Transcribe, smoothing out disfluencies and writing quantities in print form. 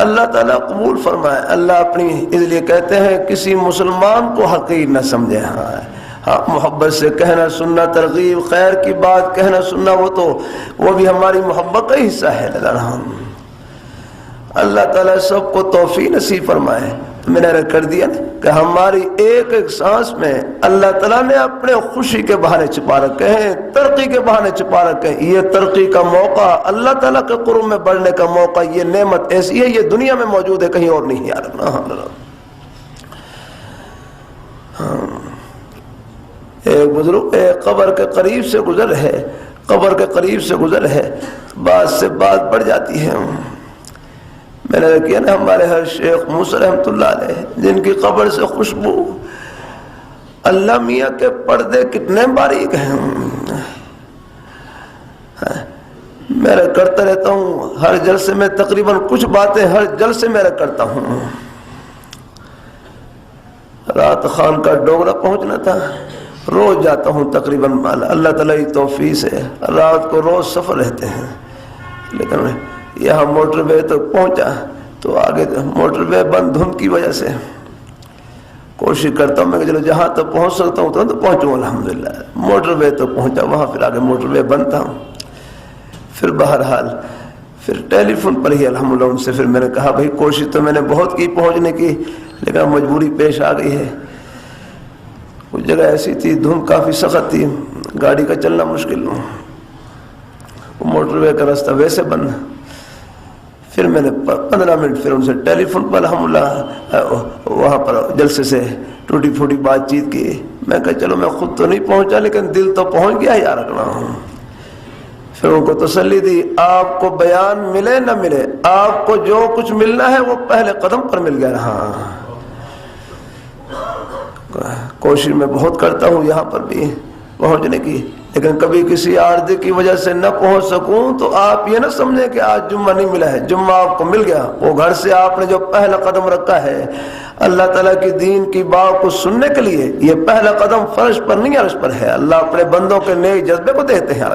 اللہ تعالیٰ قبول فرمائے. اللہ اپنی اس لیے کہتے ہیں کسی مسلمان کو حقیر نہ سمجھے. ہاں محبت سے کہنا سننا، ترغیب خیر کی بات کہنا سننا، وہ بھی ہماری محبت کا حصہ ہے. اللہ تعالیٰ سب کو توفیق نصیب فرمائے. میں نے کر دیا کہ ہماری ایک ایک سانس میں اللہ تعالیٰ نے اپنے خوشی کے بہانے چھپا رکھے ہیں، ترقی کے بہانے چھپا رکھے ہیں. یہ ترقی کا موقع، اللہ تعالیٰ کے قرب میں بڑھنے کا موقع، یہ نعمت ایسی ہے، یہ دنیا میں موجود ہے، کہیں اور نہیں. یار ایک بزرگ قبر کے قریب سے گزر ہے، قبر کے قریب سے گزر ہے، بات سے بات بڑھ جاتی ہے. میں نے کیا نا ہمارے ہر شیخ موسیٰ رحمۃ اللہ علیہ جن کی قبر سے خوشبو، اللہ میاں کے پردے کتنے باریک ہیں. میں کرتا رہتا ہوں ہر جلسے میں، تقریباً کچھ باتیں ہر جلسے میں کرتا ہوں. رات خان کا ڈوگرا پہنچنا تھا، روز جاتا ہوں تقریباً. اللہ تعالیٰ کی توفیق سے رات کو روز سفر رہتے ہیں، لیکن یہاں موٹر وے تک پہنچا تو آگے موٹر وے بند دھند کی وجہ سے کوشش کرتا ہوں میں کہ چلو جہاں تک پہنچ سکتا ہوں تو پہنچوں. الحمدللہ موٹر وے تک پہنچا، وہاں پھر آگے موٹر وے بند تھا. پھر بہرحال پھر ٹیلی فون پر ہی الحمدللہ ان سے پھر میں نے کہا بھائی کوشش تو میں نے بہت کی پہنچنے کی، لیکن مجبوری پیش آ گئی ہے. کچھ جگہ ایسی تھی دھند کافی سخت تھی، گاڑی کا چلنا مشکل ہو، موٹر وے کا راستہ ویسے بند. پھر میں نے 15 منٹ پھر ان سے ٹیلی فون پر الحمدللہ وہاں پر جلسے سے ٹوٹی پھوٹی بات چیت کی. میں کہا چلو میں خود تو نہیں پہنچا لیکن دل تو پہنچ گیا یار رکھنا ہوں. پھر ان کو تسلی دی آپ کو بیان ملے نہ ملے، آپ کو جو کچھ ملنا ہے وہ پہلے قدم پر مل گیا. ہاں کوشش میں بہت کرتا ہوں یہاں پر بھی پہنچنے کی، لیکن کبھی کسی عارضے کی وجہ سے نہ پہنچ سکوں تو آپ یہ نہ سمجھیں کہ آج جمعہ نہیں ملا ہے. جمعہ آپ کو مل گیا، وہ گھر سے آپ نے جو پہلا قدم رکھا ہے اللہ تعالیٰ کی دین کی بات کو سننے کے لیے، یہ پہلا قدم فرش پر نہیں عرش پر ہے. اللہ اپنے بندوں کے نیک جذبے کو دیتے ہیں.